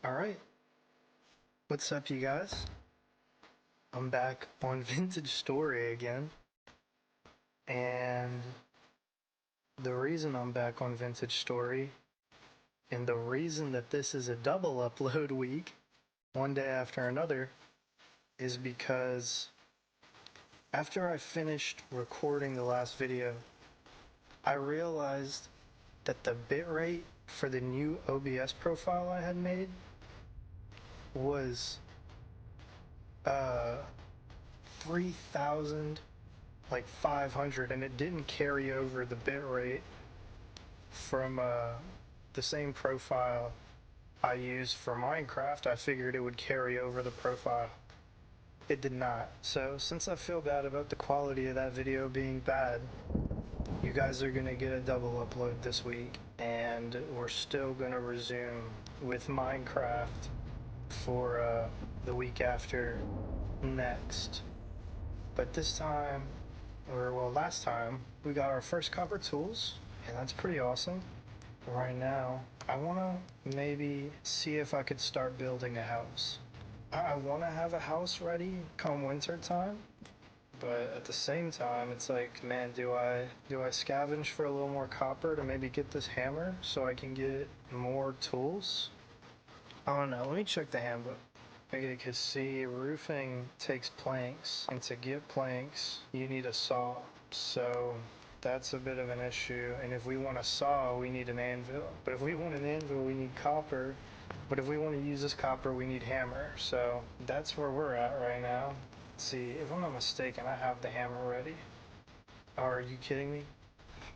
Alright, what's up you guys? I'm back on Vintage Story again, and the reason I'm back on Vintage Story, and the reason that this is a double upload week, one day after another, is because after I finished recording the last video, I realized that the bitrate for the new OBS profile I had made was 3,000 like 500, and it didn't carry over the bitrate from the same profile I used for Minecraft. I figured it would carry over the profile. It did not. So since I feel bad about the quality of that video being bad, you guys are gonna get a double upload this week, and we're still gonna resume with Minecraft for the week after next. But this time, or well, last time, we got our first copper tools, and that's pretty awesome. Right now, I want to maybe see if I could start building a house. I want to have a house ready come winter time, but at the same time, it's like, man, do I scavenge for a little more copper to maybe get this hammer so I can get more tools? I don't know. Let me check the handbook. Because see, roofing takes planks, and to get planks, you need a saw. So that's a bit of an issue. And if we want a saw, we need an anvil. But if we want an anvil, we need copper. But if we want to use this copper, we need hammer. So that's where we're at right now. Let's see, if I'm not mistaken, I have the hammer ready. Are you kidding me?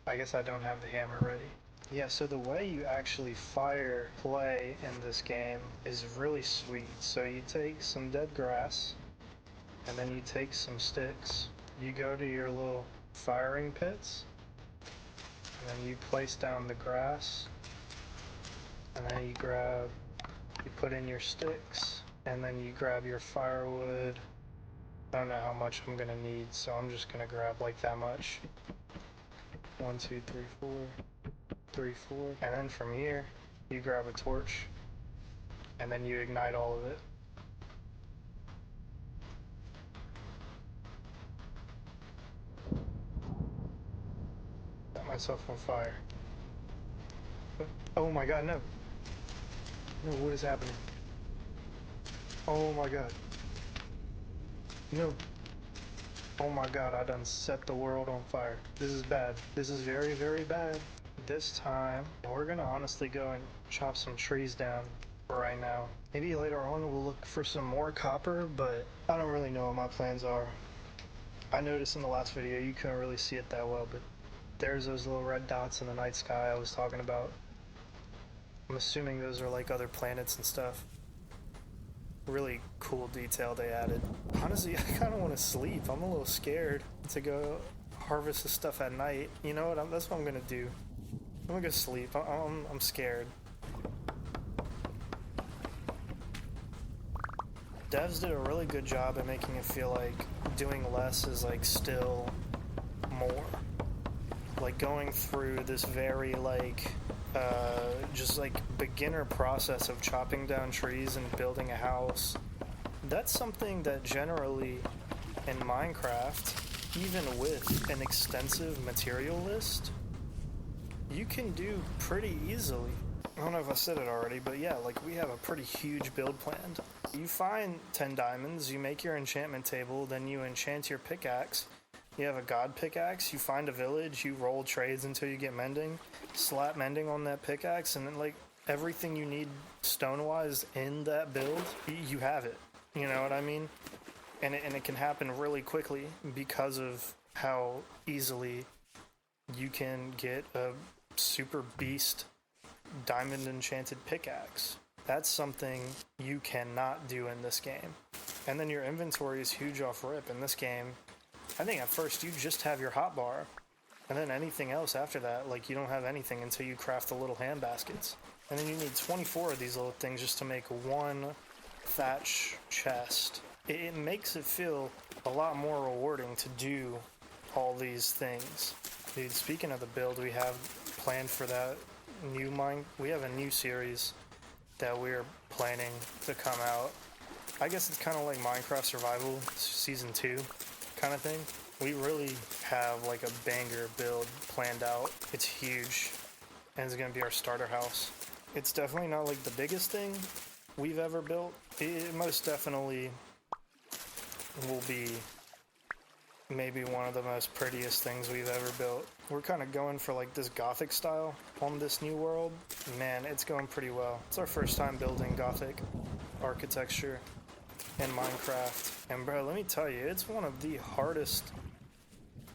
I guess I don't have the hammer ready. Yeah, so the way you actually fire play in this game is really sweet. So you take some dead grass, and then you take some sticks. You go to your little firing pits, and then you place down the grass, and then you put in your sticks, and then you grab your firewood. I don't know how much I'm gonna need, so I'm just gonna grab like that much. 1, 2, 3, 4. 3, 4, and then from here you grab a torch and then you ignite all of it. Got myself on fire. Oh my god, no. No, what is happening? Oh my god. No. Oh my god, I done set the world on fire. This is bad. This is very, very bad. This time, we're gonna honestly go and chop some trees down for right now. Maybe later on we'll look for some more copper, but I don't really know what my plans are. I noticed in the last video you couldn't really see it that well, but there's those little red dots in the night sky I was talking about. I'm assuming those are like other planets and stuff. Really cool detail they added. Honestly, I kind of want to sleep. I'm a little scared to go harvest the stuff at night. You know what? That's what I'm gonna do. I'm gonna go sleep. I'm scared. Devs did a really good job at making it feel like doing less is like still more. Like going through this very like just like beginner process of chopping down trees and building a house. That's something that generally in Minecraft, even with an extensive material list, you can do pretty easily. I don't know if I said it already, but yeah, like we have a pretty huge build planned. You find 10 diamonds, you make your enchantment table, then you enchant your pickaxe. You have a god pickaxe, you find a village, you roll trades until you get mending, slap mending on that pickaxe, and then like everything you need stone-wise in that build, you have it. You know what I mean? And it can happen really quickly because of how easily you can get a super beast diamond enchanted pickaxe. That's something you cannot do in this game. And then your inventory is huge off rip in this game. I think at first you just have your hotbar, and then anything else after that, like you don't have anything until you craft the little hand baskets. And then you need 24 of these little things just to make one thatch chest. It makes it feel a lot more rewarding to do all these things. Dude, speaking of the build we have planned for that we have a new series that we're planning to come out. I guess it's kind of like Minecraft Survival Season 2 kind of thing. We really have like a banger build planned out. It's huge, and it's gonna be our starter house. It's definitely not like the biggest thing we've ever built. It most definitely will be maybe one of the most prettiest things we've ever built. We're kind of going for like this Gothic style on this new world. Man, it's going pretty well. It's our first time building Gothic architecture in Minecraft. And bro, let me tell you, it's one of the hardest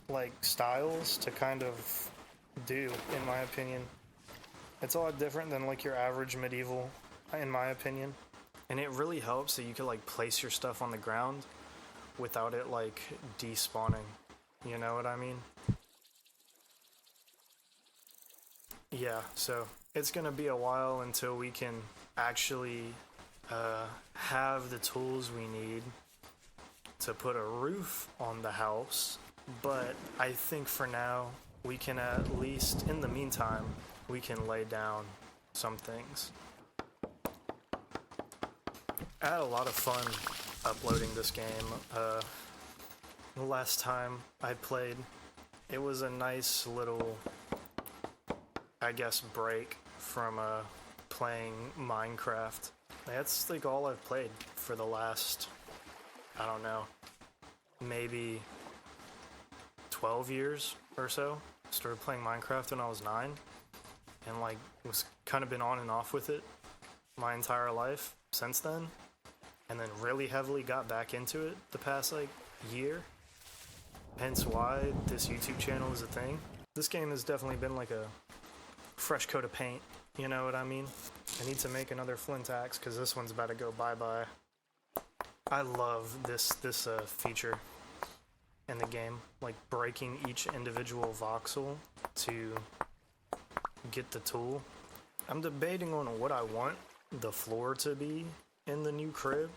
like styles to kind of do, in my opinion. It's a lot different than like your average medieval, in my opinion. And it really helps that you can like place your stuff on the ground without it like despawning. You know what I mean? Yeah, so it's gonna be a while until we can actually have the tools we need to put a roof on the house. But I think for now, we can at least, in the meantime, we can lay down some things. I had a lot of fun uploading this game. The last time I played, it was a nice little, I guess, break from playing Minecraft. That's like all I've played for the last, I don't know, maybe 12 years or so. Started playing Minecraft when I was 9, and like was kind of been on and off with it my entire life since then, and then really heavily got back into it the past like year. Hence why this YouTube channel is a thing. This game has definitely been like a fresh coat of paint, you know what I mean? I need to make another flint axe because this one's about to go bye-bye. I love this feature in the game, like breaking each individual voxel to get the tool. I'm debating on what I want the floor to be in the new crib,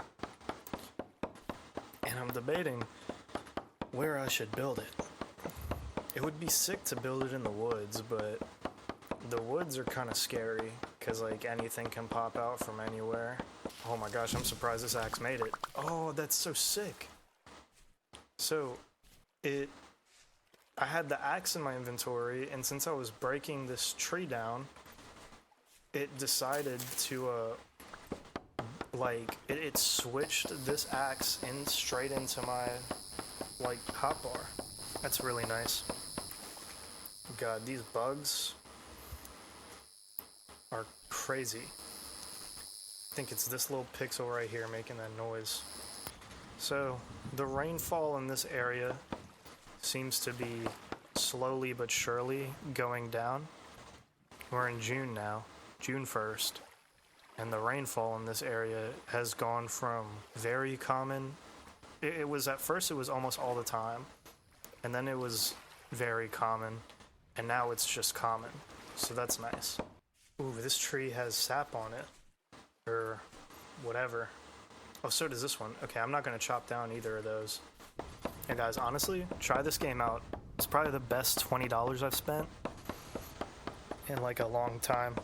and I'm debating where I should build it. It would be sick to build it in the woods, but the woods are kind of scary because like anything can pop out from anywhere. Oh my gosh, I'm surprised this axe made it. Oh, that's so sick. So I had the axe in my inventory, and since I was breaking this tree down, it decided to it switched this axe in straight into my like hotbar. That's really nice. God, these bugs are crazy. I think it's this little pixel right here making that noise. So the rainfall in this area seems to be slowly but surely going down. We're in June now, June 1st, and the rainfall in this area has gone from very common. It was at first, it was almost all the time, and then it was very common, and now it's just common. So that's nice. Ooh, this tree has sap on it, or whatever. Oh, so does this one. Okay, I'm not gonna chop down either of those. Hey guys, honestly, try this game out. It's probably the best $20 I've spent in like a long time.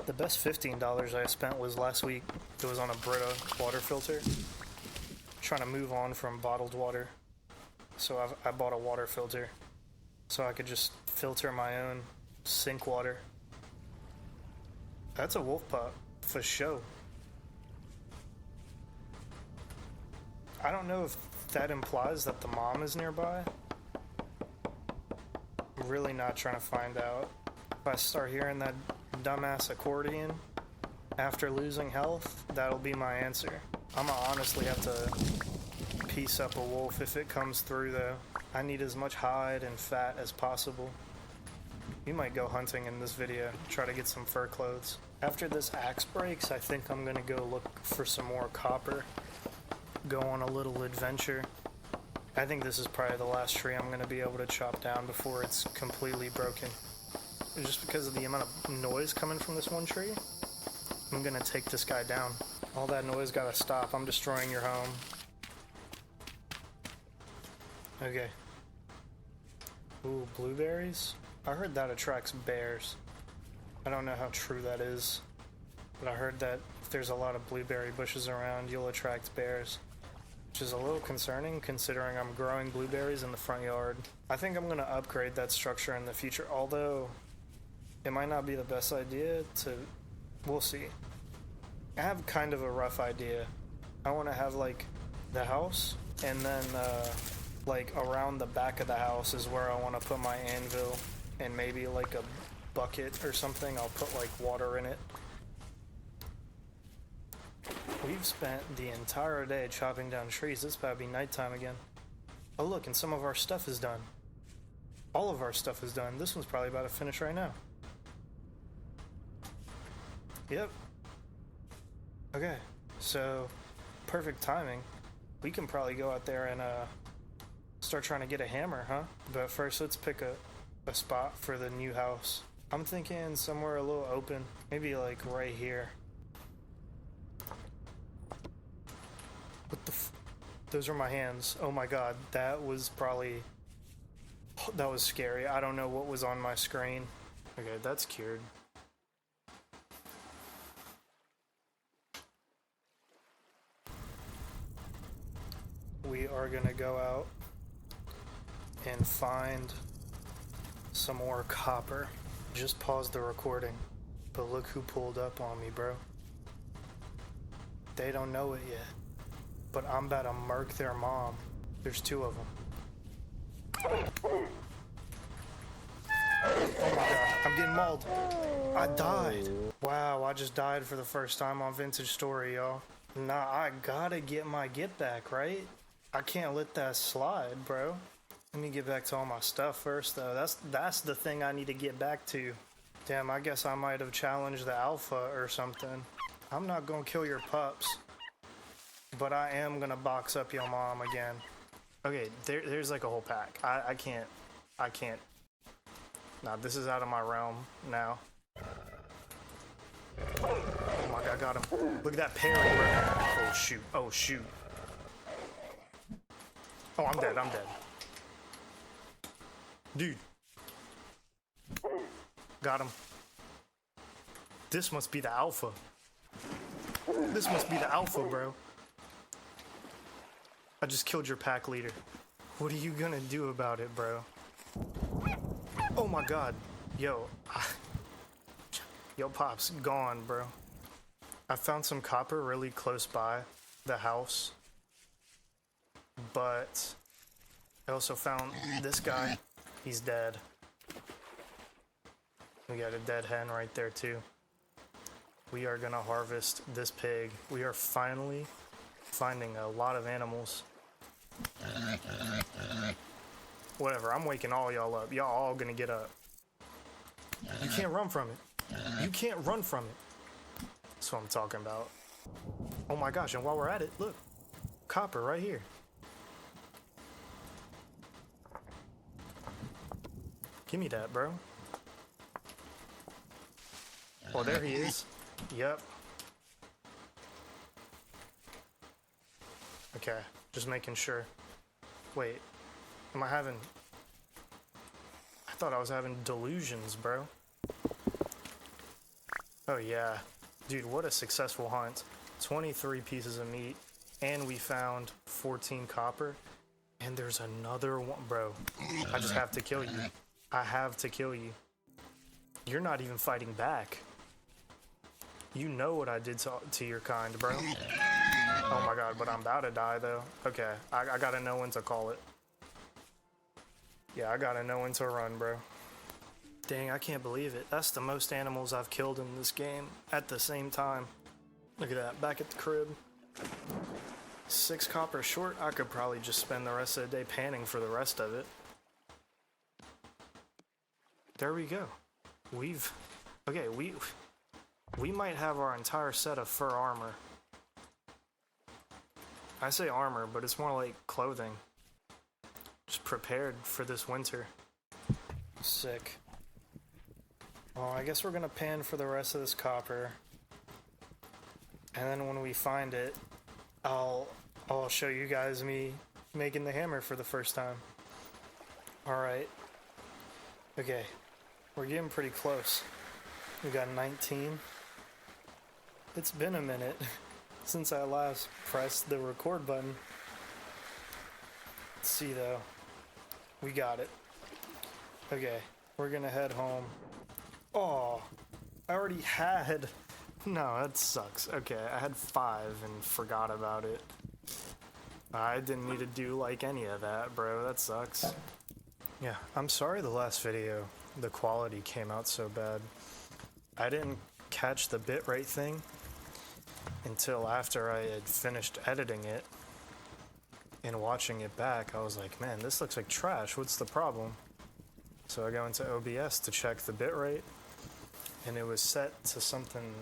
The best $15 I spent was last week. It was on a Brita water filter. Trying to move on from bottled water. So I bought a water filter so I could just filter my own sink water. That's a wolf pup, for sure. I don't know if that implies that the mom is nearby. I'm really not trying to find out. If I start hearing that dumbass accordion after losing health, that'll be my answer. I'm gonna honestly have to piece up a wolf if it comes through though. I need as much hide and fat as possible. We might go hunting in this video, try to get some fur clothes. After this axe breaks, I think I'm gonna go look for some more copper. Go on a little adventure. I think this is probably the last tree I'm gonna be able to chop down before it's completely broken. Just because of the amount of noise coming from this one tree, I'm gonna take this guy down. All that noise gotta stop. I'm destroying your home. Okay. Ooh, blueberries? I heard that attracts bears. I don't know how true that is, But I heard that if there's a lot of blueberry bushes around, you'll attract bears. Which is a little concerning considering I'm growing blueberries in the front yard. I think I'm going to upgrade that structure in the future, although it might not be the best idea to... We'll see. I have kind of a rough idea. I want to have, like, the house, and then, like, around the back of the house is where I want to put my anvil, and maybe, like, a bucket or something. I'll put, like, water in it. We've spent the entire day chopping down trees. It's about to be nighttime again. Oh, look, and some of our stuff is done. All of our stuff is done. This one's probably about to finish right now. Yep. Okay, so perfect timing. We can probably go out there and start trying to get a hammer, huh? But first, let's pick a spot for the new house. I'm thinking somewhere a little open, maybe like right here. What the those are my hands. Oh my god, that was scary. I don't know what was on my screen. Okay, that's cured. We are gonna go out and find some more copper. Just pause the recording, but look who pulled up on me, bro. They don't know it yet, but I'm about to murk their mom. There's two of them. Oh my god, I'm getting mauled. I died. Wow, I just died for the first time on Vintage Story, y'all. Nah, I gotta get my get back, right? I can't let that slide, bro. Let me get back to all my stuff first, though. That's the thing I need to get back to. Damn, I guess I might have challenged the alpha or something. I'm not gonna kill your pups, but I am gonna box up your mom again. Okay, there's like a whole pack. I can't. Nah, this is out of my realm now. Oh my god, I got him. Look at that parry, bro. Oh shoot, oh shoot. Oh, I'm dead. Dude. Got him. This must be the alpha. This must be the alpha, bro. I just killed your pack leader. What are you gonna do about it, bro? Oh my god. Yo. Yo, Pop's gone, bro. I found some copper really close by the house. But I also found this guy. He's dead. We got a dead hen right there too. We are gonna harvest this pig. We are finally finding a lot of animals. Whatever, I'm waking all y'all up. Y'all all gonna get up. You can't run from it. You can't run from it. That's what I'm talking about. Oh my gosh, and while we're at it, look. Copper right here. Give me that, bro. Oh, there he is. Yep. Okay, just making sure. Wait, am I having... I thought I was having delusions, bro. Oh yeah. Dude, what a successful hunt. 23 pieces of meat, and we found 14 copper. And there's another one, bro. I just have to kill you. I have to kill you. You're not even fighting back. You know what I did to your kind, bro. Oh my god, but I'm about to die, though. Okay, I gotta know when to call it. Yeah, I gotta know when to run, bro. Dang, I can't believe it. That's the most animals I've killed in this game at the same time. Look at that, back at the crib. 6 copper short. I could probably just spend the rest of the day panning for the rest of it. There we go. Okay, we might have our entire set of fur armor. I say armor, but it's more like clothing. Just prepared for this winter. Sick. Well, I guess we're gonna pan for the rest of this copper. And then when we find it, I'll show you guys me making the hammer for the first time. Alright. Okay. We're getting pretty close. We got 19. It's been a minute since I last pressed the record button. Let's see though. We got it. Okay, we're gonna head home. Oh, I already had... No, that sucks. Okay, I had 5 and forgot about it. I didn't need to do like any of that, bro. That sucks. Yeah, I'm sorry the last video, the quality came out so bad. I didn't catch the bitrate thing until after I had finished editing it and watching it back. I was like, man, this looks like trash. What's the problem? So I go into OBS to check the bitrate, and it was set to something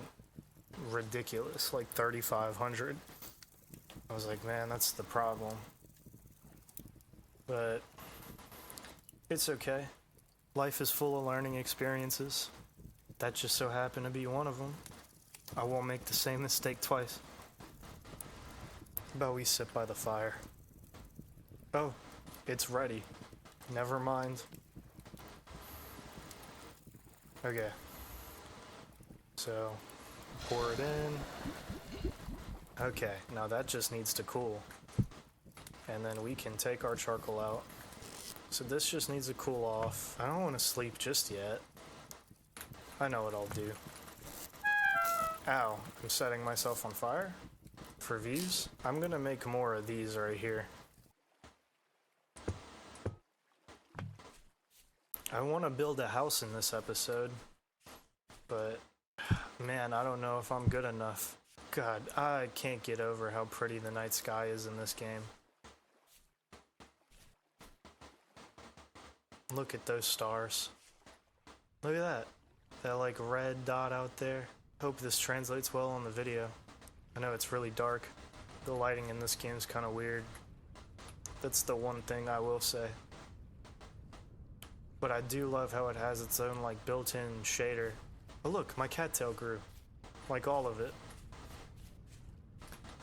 ridiculous, like 3500. I was like, man, that's the problem. But it's okay. Life is full of learning experiences. That just so happened to be one of them. I won't make the same mistake twice. But we sit by the fire. Oh, it's ready. Never mind. Okay. So, pour it in. Okay, now that just needs to cool. And then we can take our charcoal out. So this just needs to cool off. I don't want to sleep just yet. I know what I'll do. Ow, I'm setting myself on fire for views. I'm gonna make more of these right here. I want to build a house in this episode, but man, I don't know if I'm good enough. God, I can't get over how pretty the night sky is in this game. Look at those stars. Look at that. That like red dot out there. Hope this translates well on the video. I know it's really dark. The lighting in this game is kind of weird. That's the one thing I will say. But I do love how it has its own like built-in shader. Oh look, my cattail grew. Like all of it.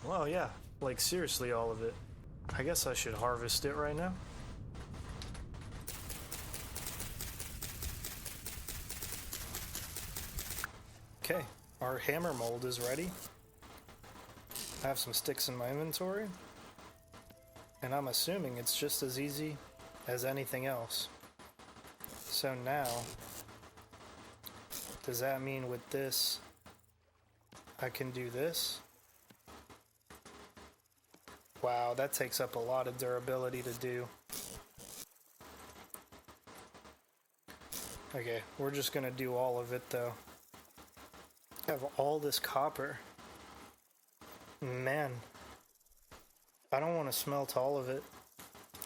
Well, yeah, like seriously all of it. I guess I should harvest it right now. Okay, our hammer mold is ready. I have some sticks in my inventory. And I'm assuming it's just as easy as anything else. So now, does that mean with this, I can do this? Wow, that takes up a lot of durability to do. Okay, we're just gonna do all of it though. I have all this copper. Man, I don't want to smelt all of it.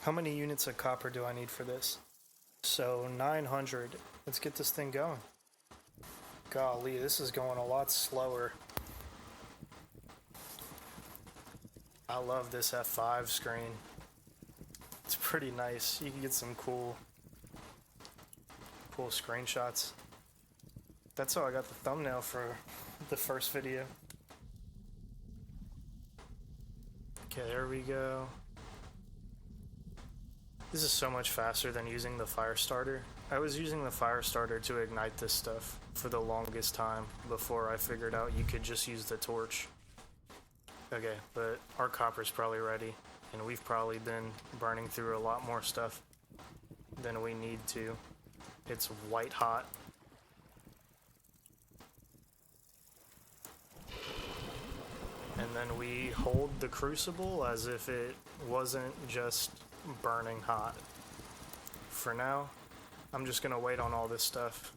How many units of copper do I need for this? So 900. Let's get this thing going. Golly, this is going a lot slower. I love this F5 screen. It's pretty nice. You can get some cool screenshots. That's how I got the thumbnail for the first video. Okay, there we go. This is so much faster than using the fire starter. I was using the fire starter to ignite this stuff for the longest time before I figured out you could just use the torch. Okay, but our copper's probably ready, and we've probably been burning through a lot more stuff than we need to. It's white hot. And then we hold the crucible as if it wasn't just burning hot. For now, I'm just gonna wait on all this stuff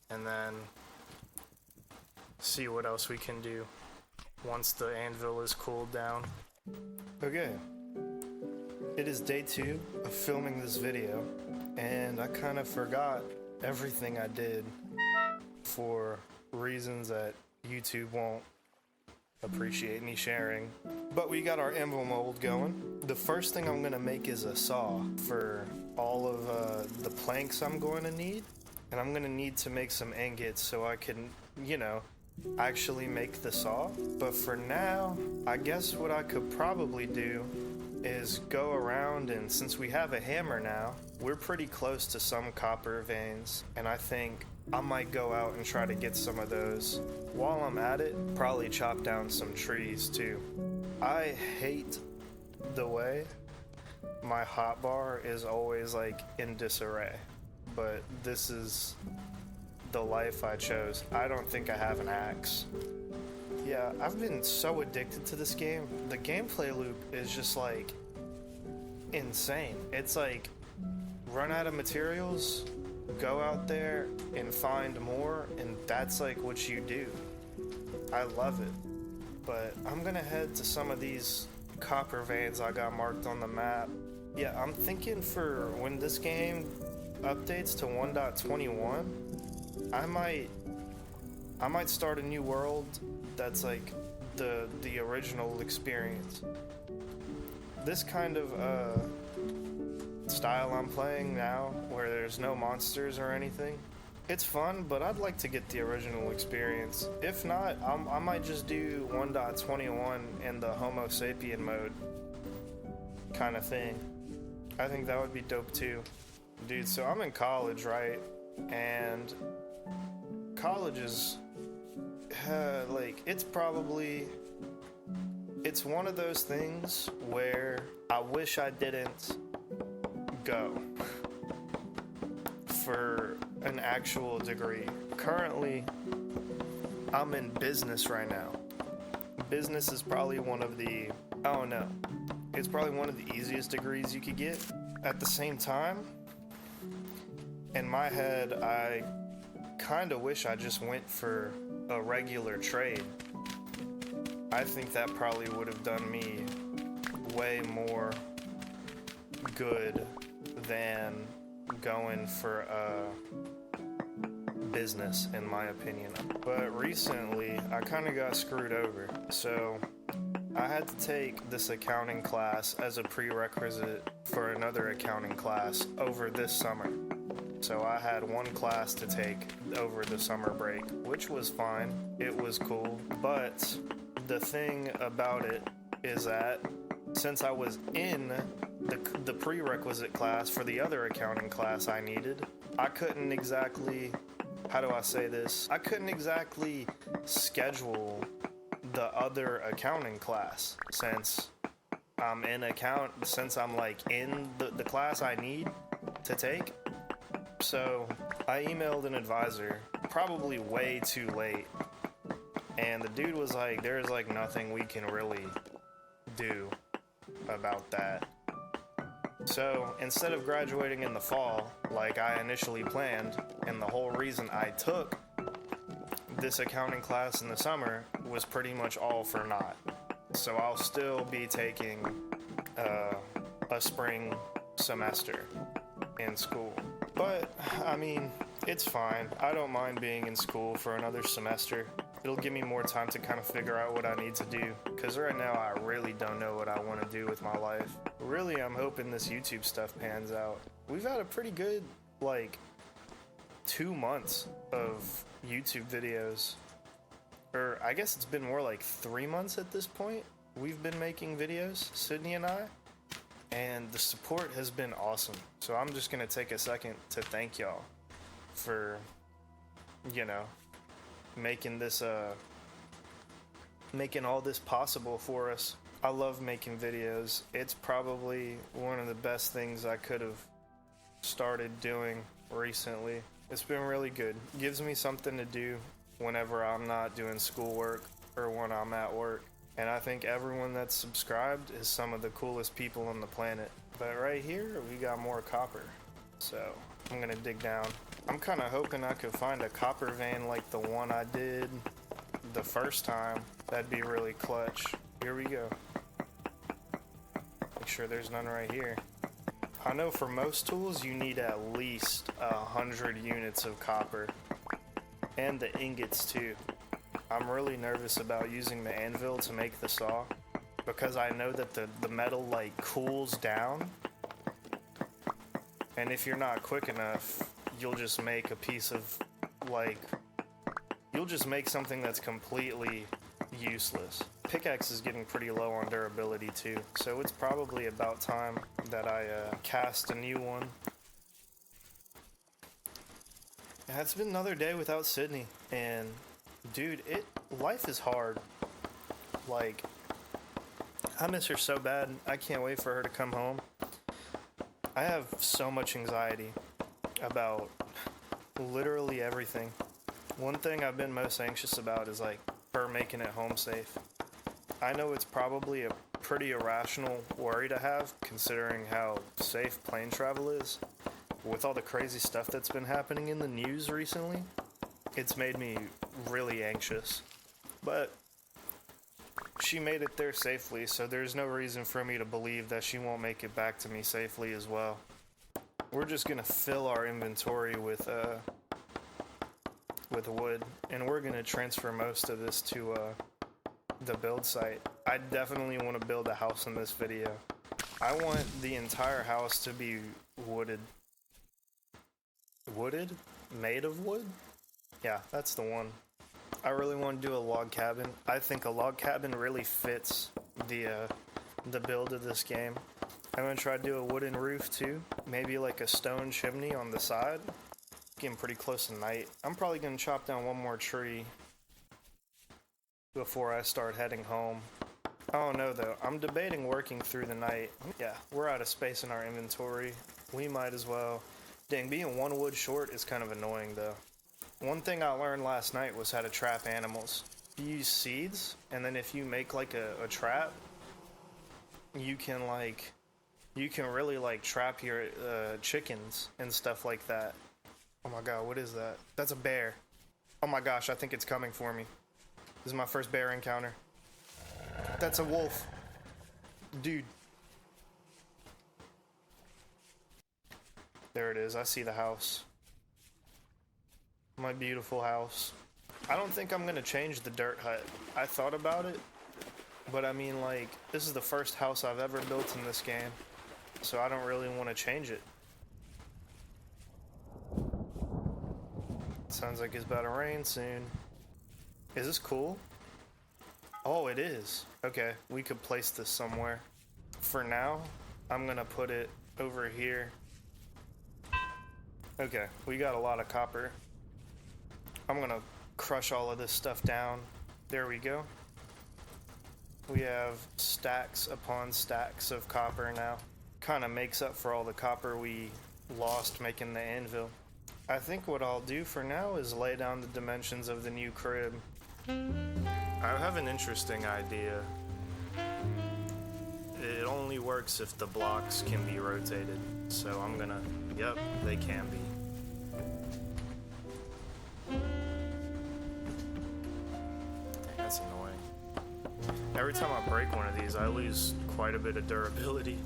and then see what else we can do once the anvil is cooled down. Okay, it is day 2 of filming this video, and I kind of forgot everything I did for reasons that YouTube won't appreciate me sharing. But we got our anvil mold going. The first thing I'm gonna make is a saw for all of the planks I'm going to need, and I'm gonna need to make some ingots so I can, you know, actually make the saw. But for now, I guess what I could probably do is go around, and since we have a hammer now, we're pretty close to some copper veins, and I think I might go out and try to get some of those. While I'm at it, probably chop down some trees too. I hate the way my hotbar is always like in disarray, but this is the life I chose. I don't think I have an axe. Yeah, I've been so addicted to this game. The gameplay loop is just like insane. It's like run out of materials, go out there and find more, and that's like what you do. I love it. But I'm gonna head to some of these copper veins I got marked on the map. Yeah, I'm thinking for when this game updates to 1.21, I might start a new world that's like the original experience. This kind of style I'm playing now, where there's no monsters or anything, it's fun, but I'd like to get the original experience. If not, I might just do 1.21 in the Homo sapien mode kind of thing. I think that would be dope too. Dude, so I'm in college, right? And college is like, it's one of those things where I wish I didn't go for an actual degree. Currently, I'm in business right now. Business is probably one of the, I don't know, it's probably one of the easiest degrees you could get. At the same time, in my head, I kind of wish I just went for a regular trade. I think that probably would have done me way more good than going for a business, in my opinion. But recently, I kind of got screwed over. So I had to take this accounting class as a prerequisite for another accounting class over this summer. So I had one class to take over the summer break, which was fine. It was cool. But the thing about it is that since I was in the prerequisite class for the other accounting class I needed, I couldn't exactly, how do I say this? I couldn't exactly schedule the other accounting class since I'm like in the class I need to take. So I emailed an advisor probably way too late, and the dude was like, there's like nothing we can really do about that. So instead of graduating in the fall like I initially planned, and the whole reason I took this accounting class in the summer was pretty much all for naught. So I'll still be taking a spring semester in school. But, I mean, it's fine. I don't mind being in school for another semester. It'll give me more time to kind of figure out what I need to do, because right now I really don't know what I want to do with my life. Really, I'm hoping this YouTube stuff pans out. We've had a pretty good, 2 months of YouTube videos. Or I guess it's been more like 3 months at this point. We've been making videos, Sydney and I, and the support has been awesome. So I'm just gonna take a second to thank y'all for, making this, making all this possible for us. I love making videos. It's probably one of the best things I could have started doing recently. It's been really good. Gives me something to do whenever I'm not doing schoolwork or when I'm at work. And I think everyone that's subscribed is some of the coolest people on the planet. But right here, we got more copper. So I'm gonna dig down. I'm kind of hoping I could find a copper vein like the one I did the first time. That'd be really clutch. Here we go. Make sure there's none right here. I know for most tools you need at least 100 units of copper. And the ingots too. I'm really nervous about using the anvil to make the saw, because I know that the metal cools down, and if you're not quick enough, you'll just make a piece of you'll just make something that's completely useless. Pickaxe is getting pretty low on durability too, so it's probably about time that I cast a new one. Yeah, it's been another day without Sydney, and dude, life is hard. Like, I miss her so bad. I can't wait for her to come home. I have so much anxiety about literally everything. One thing I've been most anxious about is like her making it home safe. I know it's probably a pretty irrational worry to have considering how safe plane travel is. With all the crazy stuff that's been happening in the news recently, it's made me really anxious. But she made it there safely, so there's no reason for me to believe that she won't make it back to me safely as well. We're just gonna fill our inventory with wood, and we're gonna transfer most of this to the build site. I definitely want to build a house in this video. I want the entire house to be wooded. Wooded? Made of wood? Yeah, that's the one. I really want to do a log cabin. I think a log cabin really fits the build of this game. I'm gonna try to do a wooden roof too. Maybe like a stone chimney on the side. Getting pretty close to night. I'm probably gonna chop down one more tree before I start heading home. I don't know though. I'm debating working through the night. Yeah, we're out of space in our inventory. We might as well. Dang, being one wood short is kind of annoying though. One thing I learned last night was how to trap animals. You use seeds, and then if you make like a trap, you can really like trap your chickens and stuff like that. Oh my god, what is that? That's a bear. Oh my gosh, I think it's coming for me. This is my first bear encounter. That's a wolf. Dude. There it is, I see the house. My beautiful house. I don't think I'm gonna change the dirt hut. I thought about it, but I mean, like, this is the first house I've ever built in this game, so I don't really want to change it. Sounds like it's about to rain soon. Is this cool? Oh, it is. Okay, we could place this somewhere. For now, I'm gonna put it over here. Okay, we got a lot of copper. I'm gonna crush all of this stuff down. There we go. We have stacks upon stacks of copper now. Kind of makes up for all the copper we lost making the anvil. I think what I'll do for now is lay down the dimensions of the new crib. I have an interesting idea. It only works if the blocks can be rotated. So I'm gonna, yep, they can be. That's annoying. Every time I break one of these, I lose quite a bit of durability.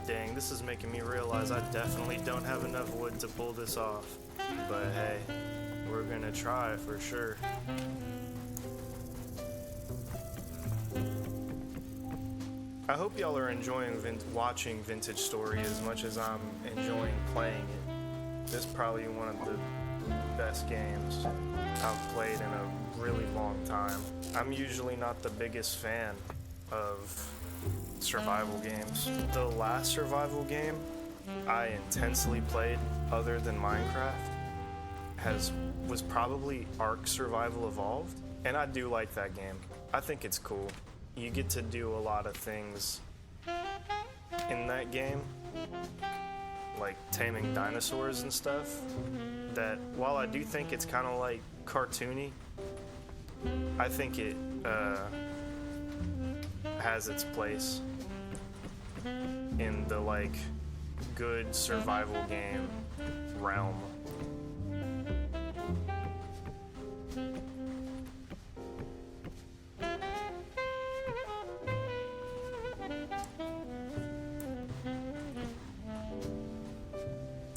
Dang, this is making me realize I definitely don't have enough wood to pull this off. But hey, we're gonna try for sure. I hope y'all are enjoying watching Vintage Story as much as I'm enjoying playing it. This is probably one of the best games I've played in a really long time. I'm usually not the biggest fan of survival games. The last survival game I intensely played, other than Minecraft, was probably Ark Survival Evolved, and I do like that game. I think it's cool. You get to do a lot of things in that game, like taming dinosaurs and stuff, that while I do think it's kind of like cartoony, I think it has its place in the like good survival game realm.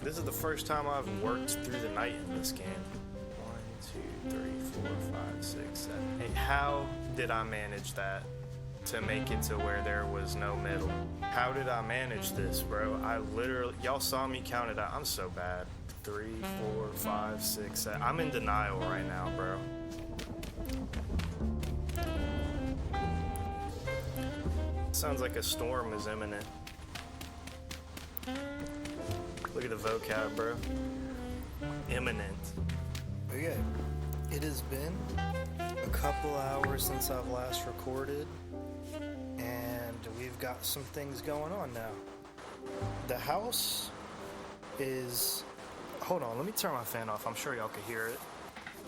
This is the first time I've worked through the night in this game. 1, 2, 3, 4, 5, 6, 7, 8. How did I manage that? to make it to where there was no middle. How did I manage this, bro? I literally, y'all saw me count it out. I'm so bad. 3, 4, 5, 6, 7. I'm in denial right now, bro. Sounds like a storm is imminent. Look at the vocab, bro. Imminent. Okay, it has been a couple hours since I've last recorded, and we've got some things going on now. The house is... Hold on, let me turn my fan off. I'm sure y'all could hear it.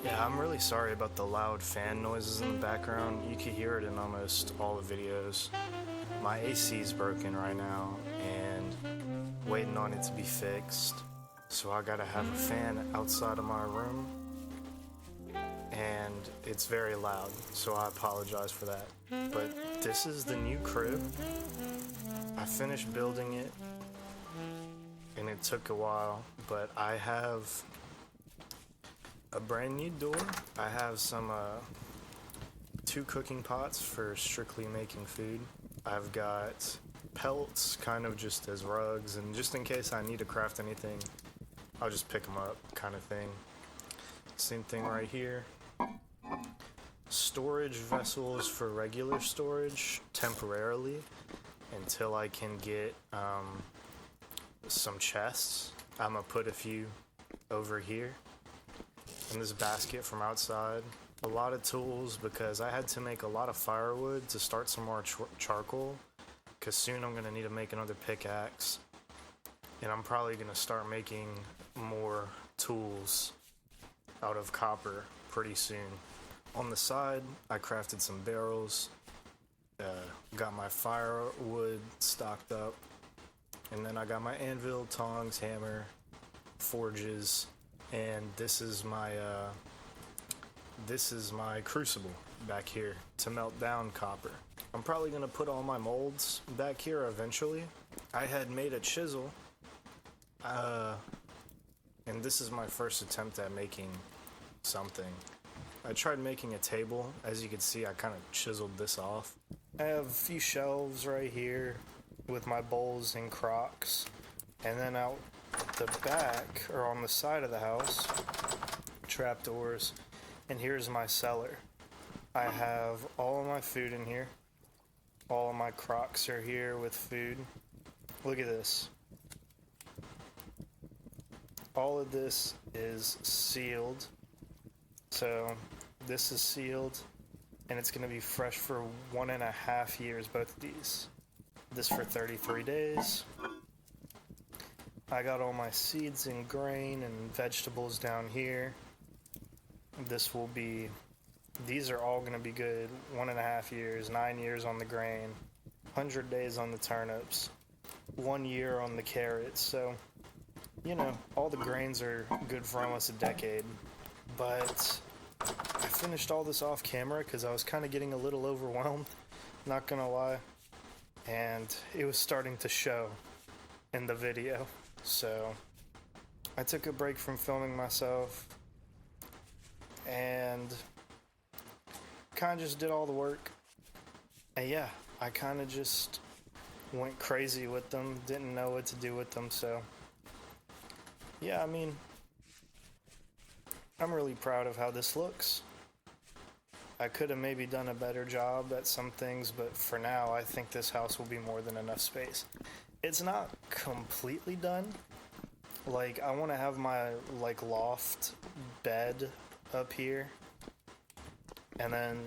Yeah, I'm really sorry about the loud fan noises in the background. You can hear it in almost all the videos. My AC is broken right now, and waiting on it to be fixed. So I gotta have a fan outside of my room, and it's very loud, so I apologize for that. But this is the new crib. I finished building it, and it took a while, but I have a brand new door. I have some 2 cooking pots for strictly making food. I've got pelts kind of just as rugs, and just in case I need to craft anything, I'll just pick them up kind of thing. Same thing right here. Storage vessels for regular storage temporarily until I can get some chests. I'm gonna put a few over here in this basket from outside. A lot of tools because I had to make a lot of firewood to start some more charcoal, because soon I'm gonna need to make another pickaxe, and I'm probably gonna start making more tools out of copper pretty soon. On the side, I crafted some barrels, got my firewood stocked up, and then I got my anvil, tongs, hammer, forges, and this is my crucible back here to melt down copper. I'm probably gonna put all my molds back here eventually. I had made a chisel, and this is my first attempt at making something. I tried making a table. As you can see, I kind of chiseled this off. I have a few shelves right here with my bowls and crocks, and then out the back, or on the side of the house, trapdoors. And here's my cellar. I have all of my food in here. All of my crocks are here with food. Look at this. All of this is sealed. So this is sealed, and it's gonna be fresh for 1.5 years, both of these. This for 33 days. I got all my seeds and grain and vegetables down here. These are all gonna be good. 1.5 years, 9 years on the grain, 100 days on the turnips, 1 year on the carrots. So, you know, all the grains are good for almost a decade. But I finished all this off camera because I was kind of getting a little overwhelmed, not gonna lie. And it was starting to show in the video. So I took a break from filming myself and kind of just did all the work. And yeah, I kind of just went crazy with them, didn't know what to do with them. So yeah, I mean, I'm really proud of how this looks. I could have maybe done a better job at some things, but for now, I think this house will be more than enough space. It's not completely done. Like, I want to have my, like, loft bed up here, and then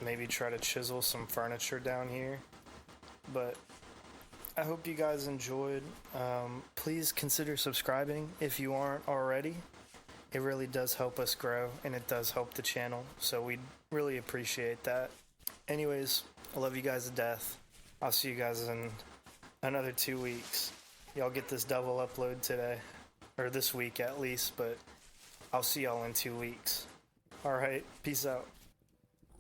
maybe try to chisel some furniture down here. But I hope you guys enjoyed. Please consider subscribing if you aren't already. It really does help us grow, and it does help the channel, so we'd really appreciate that. Anyways, I love you guys to death. I'll see you guys in another 2 weeks. Y'all get this double upload today, or this week at least, but I'll see y'all in 2 weeks. Alright, peace out.